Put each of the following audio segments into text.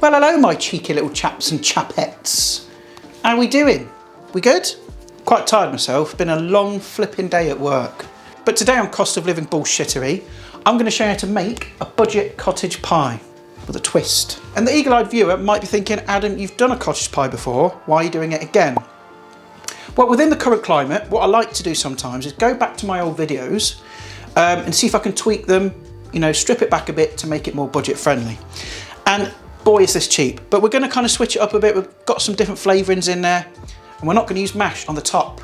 Well, hello my cheeky little chaps and chapettes. How are we doing? We good? Quite tired myself, been a long flipping day at work. But today on Cost of Living Bullshittery, I'm going to show you how to make a budget cottage pie with a twist. And the eagle-eyed viewer might be thinking, Adam, you've done a cottage pie before, why are you doing it again? Well, within the current climate, what I like to do sometimes is go back to my old videos and see if I can tweak them, you know, strip it back a bit to make it more budget friendly. And boy, is this cheap. But we're going to kind of switch it up a bit. We've got some different flavourings in there. And we're not going to use mash on the top.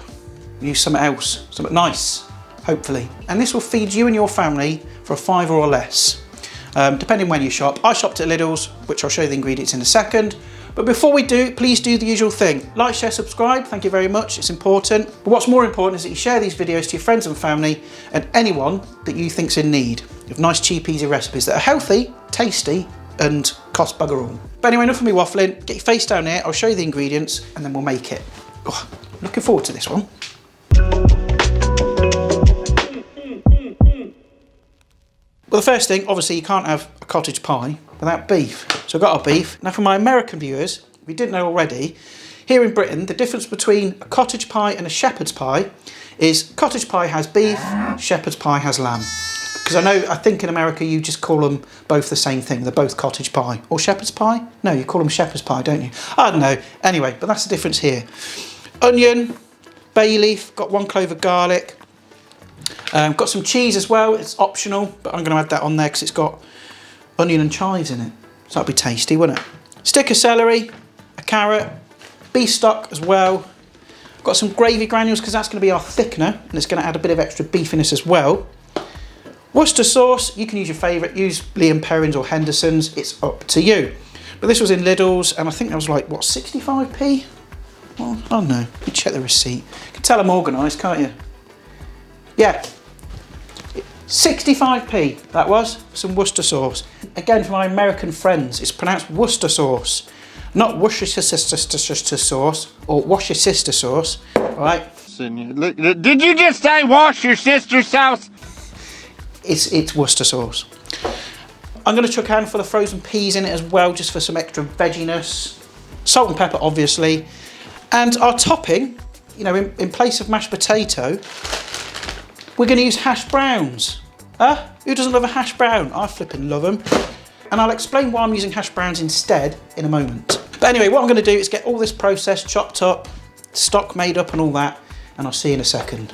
We'll use something else, something nice, hopefully. And this will feed you and your family for a £5 or less, depending when you shop. I shopped at Lidl's, which I'll show you the ingredients in a second. But before we do, please do the usual thing. Like, share, subscribe. Thank you very much. It's important. But what's more important is that you share these videos to your friends and family and anyone that you think's in need of nice, cheap, easy recipes that are healthy, tasty, and cost bugger all. But anyway, enough of me waffling. Get your face down here. I'll show you the ingredients and then we'll make it. Oh, looking forward to this one. Well, the first thing, obviously, you can't have a cottage pie without beef. So I've got our beef. Now for my American viewers, if you didn't know already, here in Britain, the difference between a cottage pie and a shepherd's pie is cottage pie has beef, shepherd's pie has lamb. Because I think in America you just call them both the same thing. They're both cottage pie. Or shepherd's pie? No, you call them shepherd's pie, don't you? I don't know. Anyway, but that's the difference here. Onion, bay leaf, got 1 clove of garlic. Got some cheese as well. It's optional, but I'm going to add that on there because it's got onion and chives in it. So that'll be tasty, won't it? Stick of celery, a carrot, beef stock as well. Got some gravy granules because that's going to be our thickener and it's going to add a bit of extra beefiness as well. Worcester sauce, you can use your favourite, use Liam Perrins or Henderson's, it's up to you. But this was in Lidl's and I think that was like, what, 65p? Well, I don't know, you check the receipt. You can tell I'm organised, can't you? Yeah, 65p that was, for some Worcester sauce. Again, for my American friends, it's pronounced Worcester sauce, not Worcestershire sauce or wash your sister sauce, all right? Did you just say wash your sister's sauce? It's Worcester sauce. I'm going to chuck a handful of frozen peas in it as well, just for some extra vegginess. Salt and pepper, obviously. And our topping, you know, in place of mashed potato, we're going to use hash browns. Who doesn't love a hash brown? I flipping love them. And I'll explain why I'm using hash browns instead in a moment. But anyway, what I'm going to do is get all this process chopped up, stock made up and all that, and I'll see you in a second.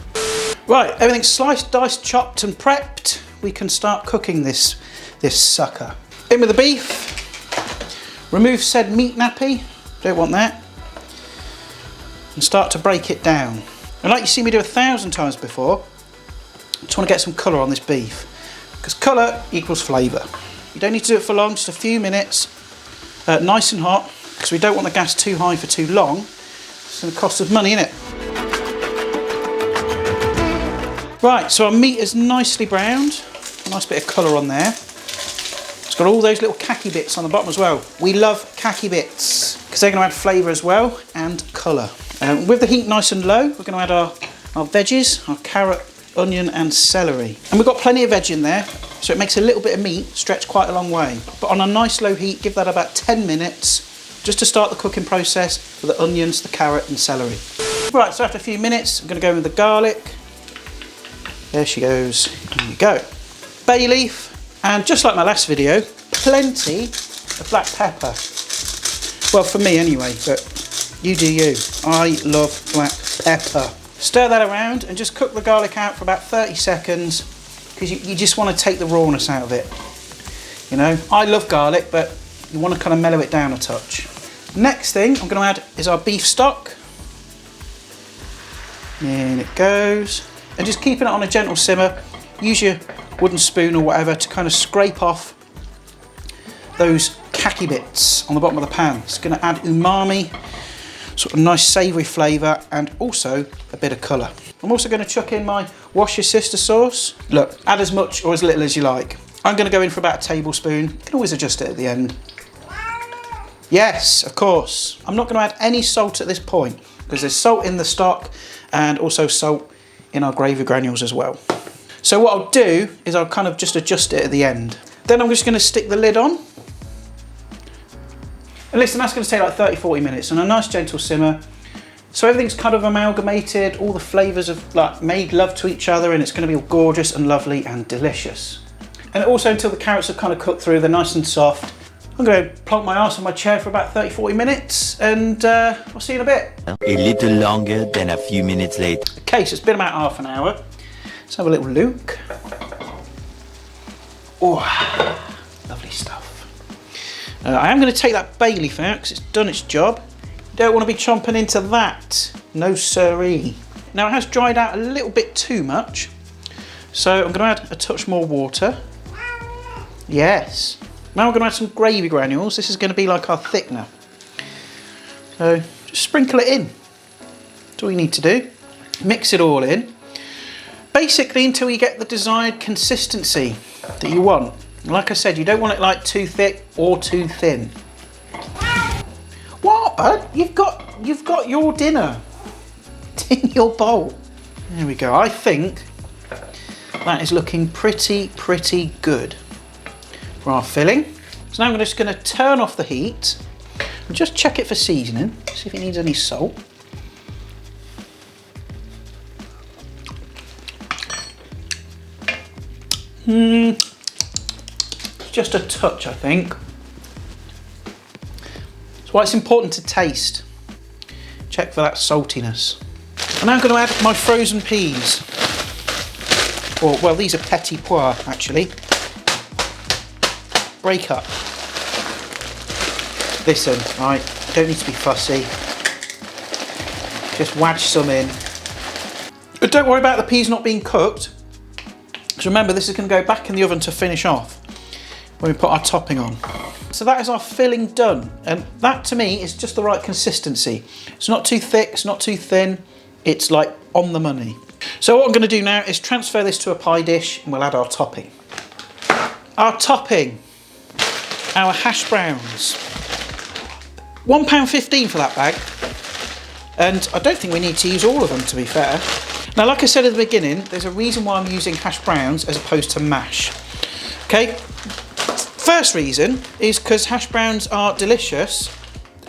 Right, everything's sliced, diced, chopped and prepped. We can start cooking this sucker. In with the beef. Remove said meat nappy. Don't want that. And start to break it down. And like you've seen me do 1,000 times before, I just want to get some colour on this beef. Because colour equals flavour. You don't need to do it for long, just a few minutes. Nice and hot, because we don't want the gas too high for too long. It's going to cost us money, innit? Right, so our meat is nicely browned. A nice bit of colour on there. It's got all those little khaki bits on the bottom as well. We love khaki bits because they're going to add flavour as well and colour. With the heat nice and low, we're going to add our veggies, our carrot, onion and celery. And we've got plenty of veg in there, so it makes a little bit of meat stretch quite a long way. But on a nice low heat, give that about 10 minutes just to start the cooking process for the onions, the carrot and celery. Right, so after a few minutes, I'm going to go in with the garlic. There she goes. There you go. Bay leaf, and just like my last video, plenty of black pepper. Well, for me anyway, but you do you. I love black pepper. Stir that around and just cook the garlic out for about 30 seconds because you just want to take the rawness out of it. You know, I love garlic, but you want to kind of mellow it down a touch. Next thing I'm going to add is our beef stock. In it goes. And just keeping it on a gentle simmer. Use your wooden spoon or whatever to kind of scrape off those khaki bits on the bottom of the pan. It's going to add umami, sort of nice savoury flavour and also a bit of colour. I'm also going to chuck in my wash your sister sauce. Look, add as much or as little as you like. I'm going to go in for about a tablespoon. You can always adjust it at the end. Yes, of course. I'm not going to add any salt at this point because there's salt in the stock and also salt in our gravy granules as well. So what I'll do is I'll kind of just adjust it at the end. Then I'm just going to stick the lid on And listen, that's going to take like 30-40 minutes on a nice gentle simmer. So everything's kind of amalgamated, all the flavours have like made love to each other, and it's going to be all gorgeous and lovely and delicious. And also until the carrots have kind of cooked through, they're nice and soft. I'm going to plonk my ass on my chair for about 30-40 minutes, and I'll see you in a bit. A little longer than a few minutes later. Okay, so it's been about half an hour. Let's have a little look. Oh, lovely stuff. I am going to take that bay leaf out because it's done its job. You don't want to be chomping into that. No siree. Now it has dried out a little bit too much, so I'm going to add a touch more water. Yes. Now we're going to add some gravy granules. This is going to be like our thickener. So just sprinkle it in. That's all you need to do. Mix it all in. Basically until you get the desired consistency that you want. Like I said, you don't want it like too thick or too thin. What, bud? You've got your dinner in your bowl. There we go. I think that is looking pretty good for our filling. So now I'm just going to turn off the heat and just check it for seasoning, see if it needs any salt. Just a touch, I think. That's why it's important to taste. Check for that saltiness. And now I'm going to add my frozen peas. Or, well, these are petit pois, actually. Break up. Listen, right, don't need to be fussy. Just wedge some in. But don't worry about the peas not being cooked. Because remember, this is going to go back in the oven to finish off when we put our topping on. So that is our filling done. And that to me is just the right consistency. It's not too thick, it's not too thin. It's like on the money. So what I'm going to do now is transfer this to a pie dish and we'll add our topping. Our topping. Our hash browns. £1.15 for that bag. And I don't think we need to use all of them, to be fair. Now, like I said at the beginning, there's a reason why I'm using hash browns as opposed to mash. Okay, first reason is because hash browns are delicious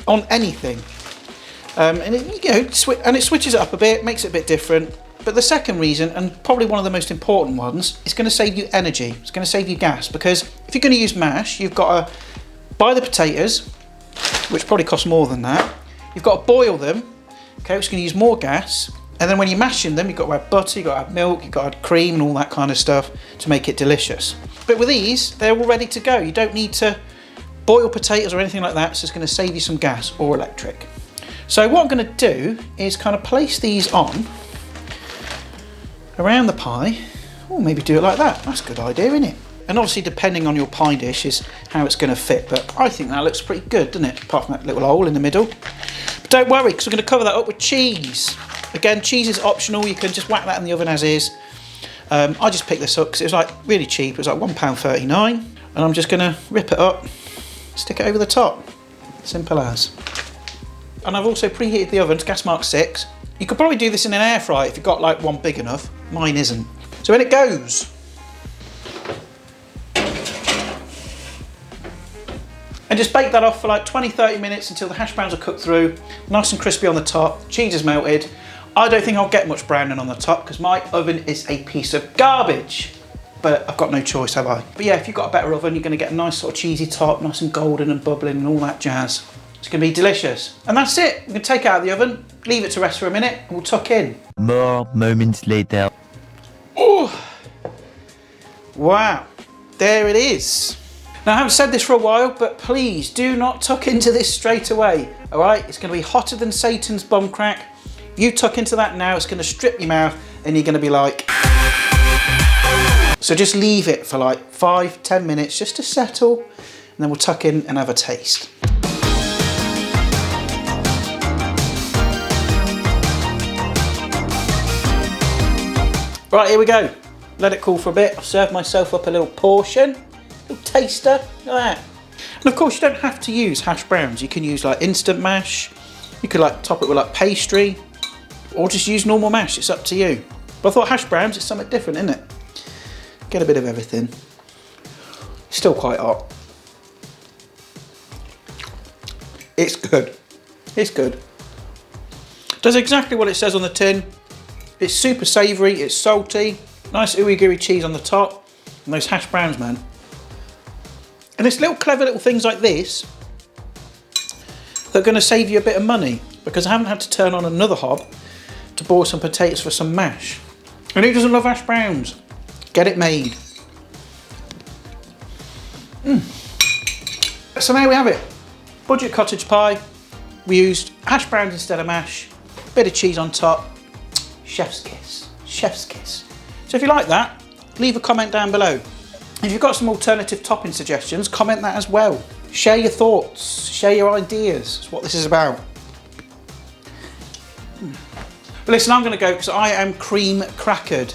on anything. And it switches it up a bit, makes it a bit different. But the second reason, and probably one of the most important ones, is going to save you energy. It's going to save you gas, because if you're going to use mash, you've got to buy the potatoes, which probably costs more than that. You've got to boil them, okay, which is going to use more gas. And then when you're mashing them, you've got to add butter, you've got to add milk, you've got to add cream and all that kind of stuff to make it delicious. But with these, they're all ready to go. You don't need to boil potatoes or anything like that, so it's going to save you some gas or electric. So what I'm going to do is kind of place these on around the pie. Oh, maybe do it like that. That's a good idea, isn't it? And obviously, depending on your pie dish is how it's going to fit, but I think that looks pretty good, doesn't it? Apart from that little hole in the middle. But don't worry, because we're going to cover that up with cheese. Again, cheese is optional. You can just whack that in the oven as is. I just picked this up because it was like really cheap. It was like £1.39. And I'm just going to rip it up, stick it over the top. Simple as. And I've also preheated the oven to gas mark 6. You could probably do this in an air fryer if you've got like one big enough. Mine isn't. So in it goes. And just bake that off for like 20-30 minutes until the hash browns are cooked through, nice and crispy on the top, cheese is melted. I don't think I'll get much browning on the top because my oven is a piece of garbage. But I've got no choice, have I? But yeah, if you've got a better oven, you're going to get a nice sort of cheesy top, nice and golden and bubbling and all that jazz. It's going to be delicious. And that's it. We're going to take it out of the oven, leave it to rest for a minute, and we'll tuck in. More moments later. Oh, wow. There it is. Now, I haven't said this for a while, but please do not tuck into this straight away, all right? It's going to be hotter than Satan's bum crack. You tuck into that now, it's going to strip your mouth, and you're going to be like... So just leave it for like 5-10 minutes just to settle, and then we'll tuck in and have a taste. Right, here we go. Let it cool for a bit. I've served myself up a little portion. Little taster, look at that. And of course you don't have to use hash browns. You can use like instant mash. You could like top it with like pastry or just use normal mash, it's up to you. But I thought hash browns is something different, isn't it? Get a bit of everything. Still quite hot. It's good. It's good. Does exactly what it says on the tin. It's super savoury, it's salty, nice ooey gooey cheese on the top, and those hash browns, man. And it's little clever little things like this that are going to save you a bit of money, because I haven't had to turn on another hob to boil some potatoes for some mash. And who doesn't love hash browns? Get it made. So there we have it. Budget cottage pie. We used hash browns instead of mash, bit of cheese on top. Chef's kiss, chef's kiss. So if you like that, leave a comment down below. If you've got some alternative topping suggestions, comment that as well. Share your thoughts, share your ideas. That's what this is about. But listen, I'm gonna go because I am cream crackered.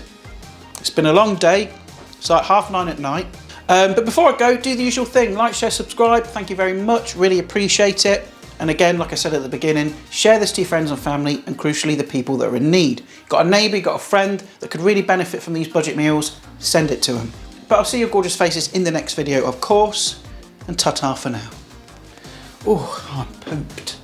It's been a long day. It's like 9:30 at night. But before I go, do the usual thing. Like, share, subscribe. Thank you very much, really appreciate it. And again, like I said at the beginning, share this to your friends and family, and crucially, the people that are in need. Got a neighbour, got a friend that could really benefit from these budget meals, send it to them. But I'll see your gorgeous faces in the next video, of course, and ta-ta for now. Oh, I'm pooped.